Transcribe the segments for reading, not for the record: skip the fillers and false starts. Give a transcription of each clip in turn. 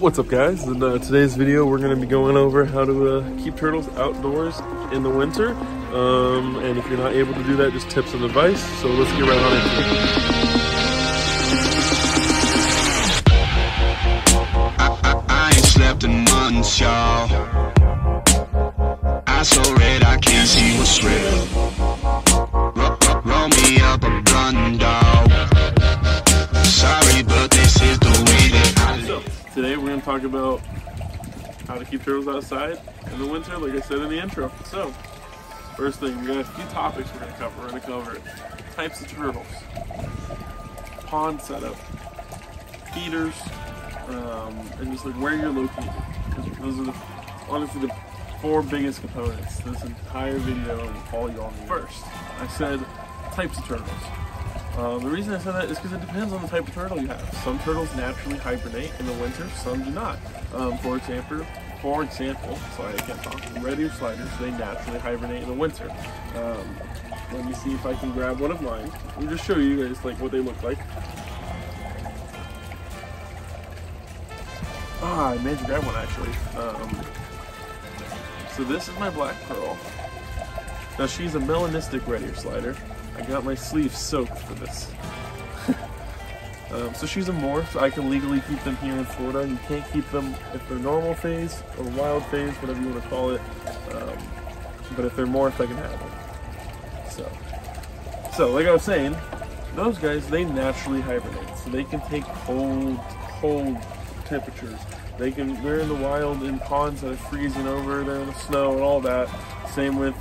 What's up, guys? In today's video we're going to be going over how to keep turtles outdoors in the winter, and if you're not able to do that, just tips and advice. So let's get right on into it. I ain't slept in months, y'all. I so red I can't see what's real. Roll me up a blunt, dog. Sorry, but this is the way that I live. Today we're going to talk about how to keep turtles outside in the winter, like I said in the intro. So, first thing, we got a few topics we're going to cover. We're going to cover types of turtles, pond setup, feeders, and just like where you're located. Those are honestly the four biggest components this entire video and all y'all need. First, I said types of turtles. The reason I said that is because it depends on the type of turtle you have. Some turtles naturally hibernate in the winter, some do not. For example, sorry I can't talk, red-eared sliders, they naturally hibernate in the winter. Let me see if I can grab one of mine and just show you guys like what they look like. I made you grab one actually. So this is my black pearl. Now she's a melanistic red-eared slider. I got my sleeves soaked for this. So she's a morph. I can legally keep them here in Florida. You can't keep them if they're normal phase or wild phase, whatever you want to call it. But if they're morph, I can have them. So like I was saying, those guys, they naturally hibernate. So they can take cold temperatures. They're in the wild in ponds that are freezing over. They're in the snow and all that. Same with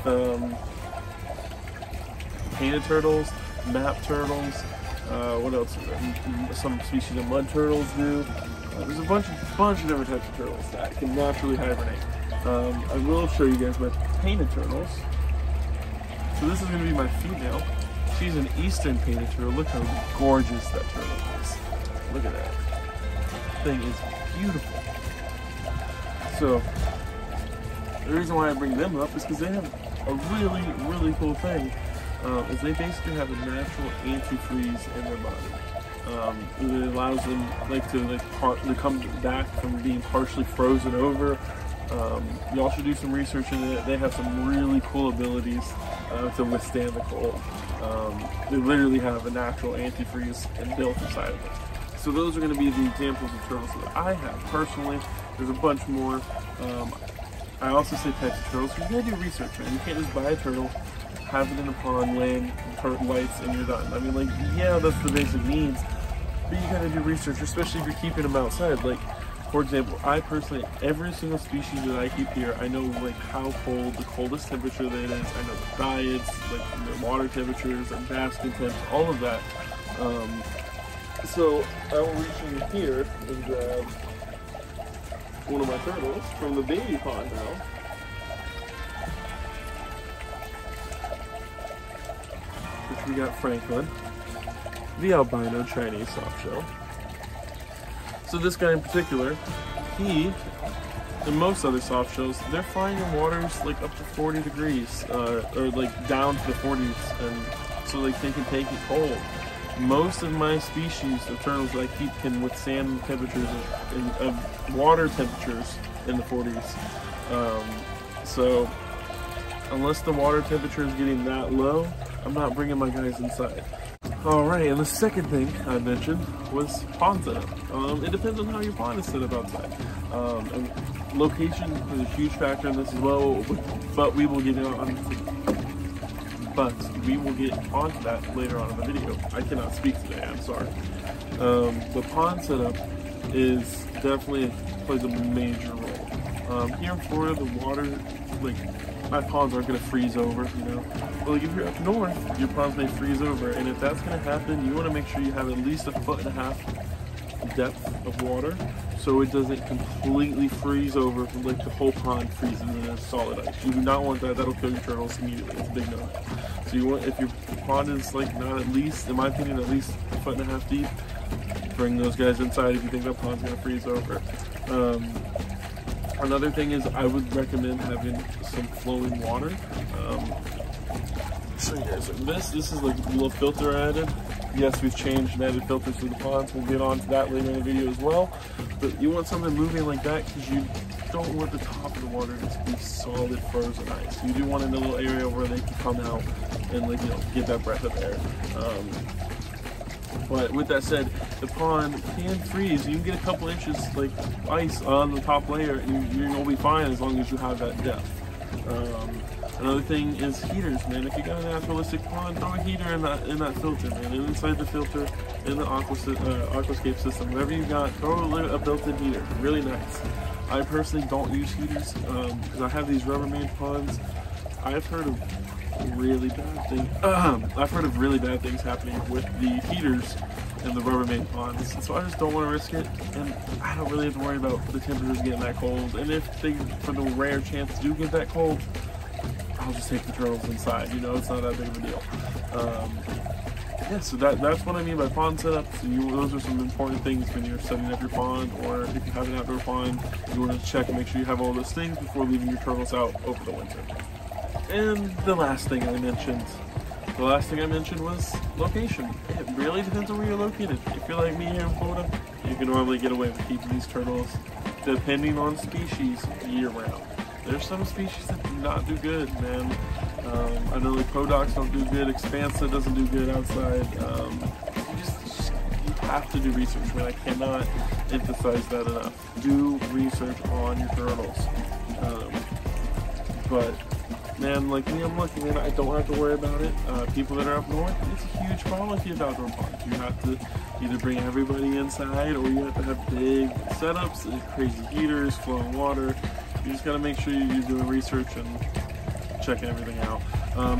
painted turtles, map turtles, what else? Some species of mud turtles do. There's a bunch of different types of turtles that can naturally hibernate. I will show you guys my painted turtles. So this is going to be my female. She's an eastern painted turtle. Look how gorgeous that turtle is. Look at that. Thing is beautiful. So the reason why I bring them up is because they have a really cool thing. Is they basically have a natural antifreeze in their body. It allows them to come back from being partially frozen over. Y'all should do some research into it. They have some really cool abilities to withstand the cold. They literally have a natural antifreeze built inside of them. So those are going to be the examples of turtles that I have personally. There's a bunch more. I also say types of turtles. You gotta do research, man. You can't just buy a turtle, have it in a pond, land turtle lights, and you're done. I mean, like, yeah, that's the basic needs, but you gotta do research, especially if you're keeping them outside. Like, for example, I personally, every single species that I keep here, I know like how cold, the coldest temperature that it is. I know the diets, like their water temperatures and basking temps, all of that. So I will reach in here and grab one of my turtles from the baby pond now. Which we got Franklin, the albino Chinese softshell. So this guy in particular, he, and most other softshells, they're fine in waters like up to 40 degrees, or like down to the 40s, and so like they can take it cold. Most of my species of turtles that I keep can withstand temperatures of water temperatures in the 40s. So unless the water temperature is getting that low, I'm not bringing my guys inside. Alright, and the second thing I mentioned was pond setup. It depends on how your pond is set up outside. And location is a huge factor in this as well, but we will get onto that later on in the video. I cannot speak today, I'm sorry. The pond setup is definitely plays a major role. Here in Florida, the water, like, my ponds aren't going to freeze over, you know. But like if you're up north, your ponds may freeze over, and if that's going to happen, you want to make sure you have at least 1.5 foot depth of water, so it doesn't completely freeze over from like the whole pond freezes in a solid ice. You do not want that. That'll kill your turtles immediately. It's a big no. So you want, if your pond is like not at least, in my opinion, at least 1.5 foot deep, bring those guys inside if you think that pond's going to freeze over. Another thing is I would recommend having some flowing water. So you guys, this is like a little filter I added. Yes, we've changed and added filters to the ponds. We'll get on to that later in the video as well. But you want something moving like that because you don't want the top of the water to be solid frozen ice. You do want in a little area where they can come out and, like, you know, get that breath of air. But with that said, the pond can freeze. You can get a couple inches like ice on the top layer, and you're gonna be fine as long as you have that depth. Another thing is heaters, man. If you got a naturalistic pond, throw a heater in that filter, man. And inside the filter, in the aquascape system, whatever you got, throw a built-in heater. Really nice. I personally don't use heaters because I have these Rubbermaid ponds. I've heard of really bad things. I've heard of really bad things happening with the heaters in the Rubbermaid ponds, so I just don't want to risk it. And I don't really have to worry about the temperatures getting that cold. And if they, for the rare chance, do get that cold, I'll just take the turtles inside. You know, it's not that big of a deal. Yeah, so that's what I mean by pond setup. So those are some important things when you're setting up your pond, or if you have an outdoor pond, you want to check and make sure you have all those things before leaving your turtles out over the winter. And the last thing I mentioned was location. It really depends on where you're located. If you're like me here in Florida, you can normally get away with keeping these turtles, depending on species, year-round. There's some species that do not do good, man. I know like Podocs don't do good, Expansa doesn't do good outside. You have to do research, man. I cannot emphasize that enough. Do research on your turtles. But man, like me, I'm lucky, man. I don't have to worry about it. People that are up north, it's a huge problem if you have outdoor ponds. You have to either bring everybody inside, or you have to have big setups, crazy heaters, flowing water. You just gotta make sure you're doing research and checking everything out.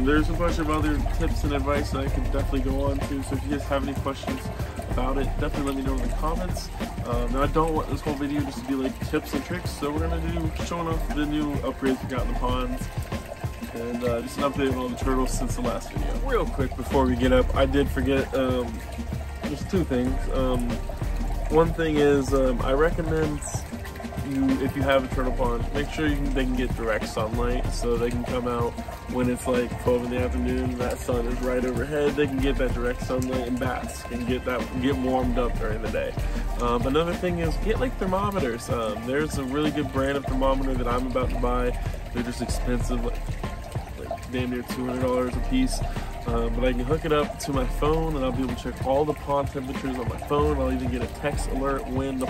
There's a bunch of other tips and advice that I could definitely go on to, so if you guys have any questions about it, definitely let me know in the comments. Now I don't want this whole video just to be like tips and tricks, so we're gonna do showing off the new upgrades we got in the ponds, and just an update on all the turtles since the last video. Real quick before we get up, I did forget just two things. One thing is I recommend if you have a turtle pond, make sure they can get direct sunlight, so they can come out when it's like 12 in the afternoon, that sun is right overhead, they can get that direct sunlight, and bats can get warmed up during the day. Another thing is get like thermometers. There's a really good brand of thermometer that I'm about to buy. They're just expensive, like damn near $200 a piece. But I can hook it up to my phone, and I'll be able to check all the pond temperatures on my phone. I'll even get a text alert when the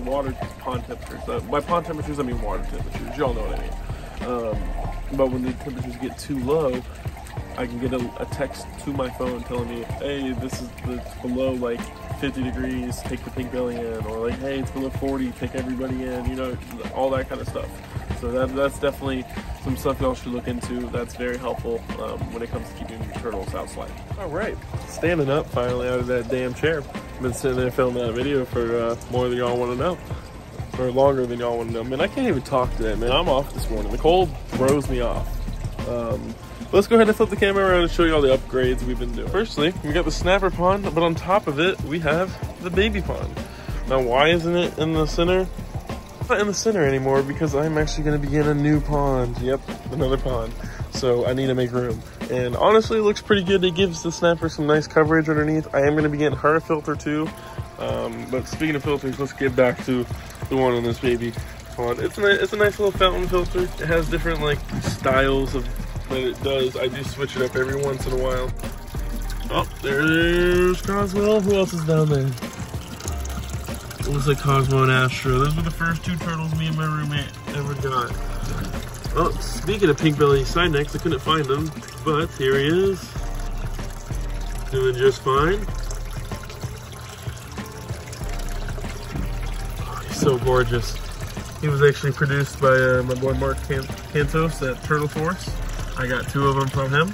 water pond temperatures. By pond temperatures, I mean water temperatures. Y'all know what I mean. But when the temperatures get too low, I can get a text to my phone telling me, hey, this is below like 50 degrees, take the pink belly in, or like, hey, it's below 40, take everybody in. You know, all that kind of stuff. So that's definitely some stuff y'all should look into. That's very helpful when it comes to keeping your turtles outside. All right, standing up finally out of that damn chair. Been sitting there filming that video for more than y'all want to know, or longer than y'all want to know. Man, I can't even talk today, man. I'm off this morning. The cold throws me off. Let's go ahead and flip the camera around and show you all the upgrades we've been doing. Firstly, we got the snapper pond, but on top of it, we have the baby pond. Now, why isn't it in the center? Not in the center anymore because I'm actually going to begin a new pond. Yep, another pond. So I need to make room. And honestly, it looks pretty good. It gives the snapper some nice coverage underneath. I am going to be getting her a filter too. But speaking of filters, let's get back to the one on this baby pond. It's a nice little fountain filter. It has different like styles of that it does. I do switch it up every once in a while. Oh, there's Cosmo. Who else is down there? It looks like Cosmo and Astro. Those were the first two turtles me and my roommate ever got. Oh, speaking of pink belly side necks, I couldn't find him, but here he is. Doing just fine. Oh, he's so gorgeous. He was actually produced by my boy Mark Cantos at Turtle Force. I got two of them from him.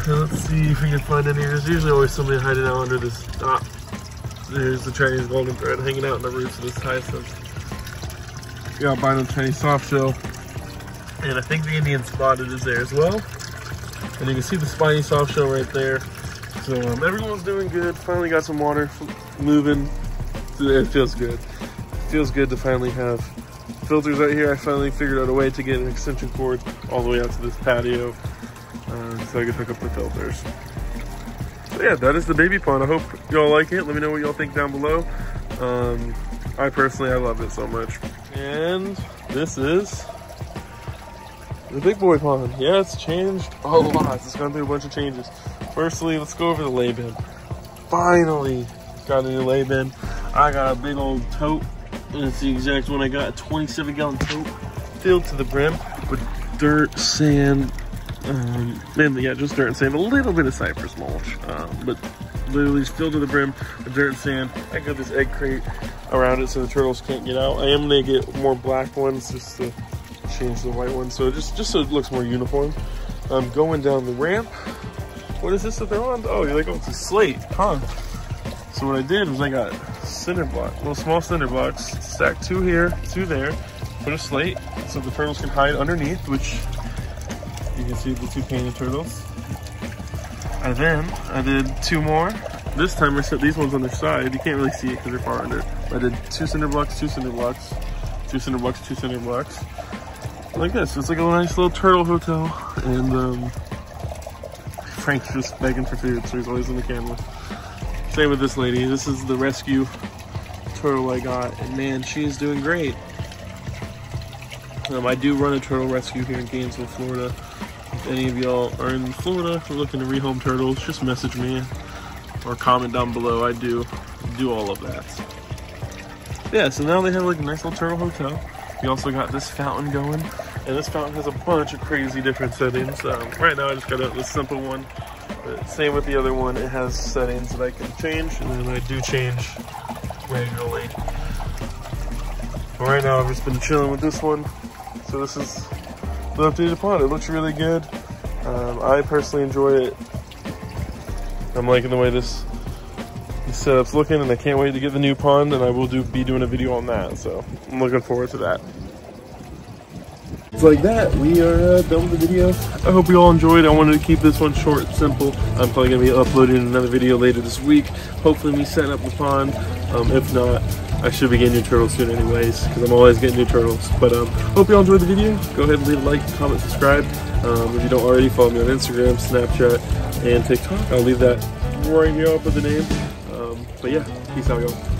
And let's see if we can find any. There's usually always somebody hiding out under this. There's the Chinese golden thread hanging out in the roots of this hyacinth. We got albino Chinese softshell. And I think the Indian spotted is there as well. And you can see the spiny softshell right there. So everyone's doing good. Finally got some water moving. It feels good. It feels good to finally have filters out here. I finally figured out a way to get an extension cord all the way out to this patio. So I could hook up the filters. Yeah, that is the baby pond. I hope y'all like it. Let me know what y'all think down below. I personally, I love it so much. And this is the big boy pond. Yeah, it's changed a lot. It's gone through a bunch of changes. Firstly, let's go over the lay bin. Finally got a new lay bin. I got a big old tote, and it's the exact one I got, a 27-gallon tote filled to the brim with dirt, sand, mainly, yeah, just dirt and sand, a little bit of cypress mulch, but literally just filled to the brim with dirt and sand. I got this egg crate around it so the turtles can't get out. I am gonna get more black ones just to change the white ones, so just so it looks more uniform. I'm going down the ramp. What is this that they're on? Oh, you're like, oh, it's a slate, huh? So what I did was I got cinder block, little small cinder blocks, stacked 2 here, 2 there, put a slate so the turtles can hide underneath, which you can see the 2 painted turtles. And then I did 2 more. This time I set these ones on their side. You can't really see it because they're far under. I did 2 cinder blocks, 2 cinder blocks, 2 cinder blocks, 2 cinder blocks. Like this. It's like a nice little turtle hotel. And Frank's just begging for food, so he's always in the camera. Same with this lady. This is the rescue turtle I got, and man, she is doing great. I do run a turtle rescue here in Gainesville, Florida. If any of y'all are in Florida or looking to rehome turtles, just message me or comment down below. I do all of that. Yeah, so now they have like a nice little turtle hotel. We also got this fountain going, and this fountain has a bunch of crazy different settings. Right now I just got a simple one, but same with the other one. It has settings that I can change, and then I do change regularly. But right now I've just been chilling with this one. So this is the updated pond. It looks really good. I personally enjoy it. I'm liking the way this setup's looking, and I can't wait to get the new pond, and I will be doing a video on that. So I'm looking forward to that. It's like that. We are done with the video. I hope you all enjoyed. I wanted to keep this one short and simple. I'm probably going to be uploading another video later this week. Hopefully we set up the pond. If not, I should be getting new turtles soon anyways, because I'm always getting new turtles. But hope you all enjoyed the video. Go ahead and leave a like, comment, subscribe. If you don't already, follow me on Instagram, Snapchat, and TikTok. I'll leave that right here up with the name. But yeah, peace out, y'all.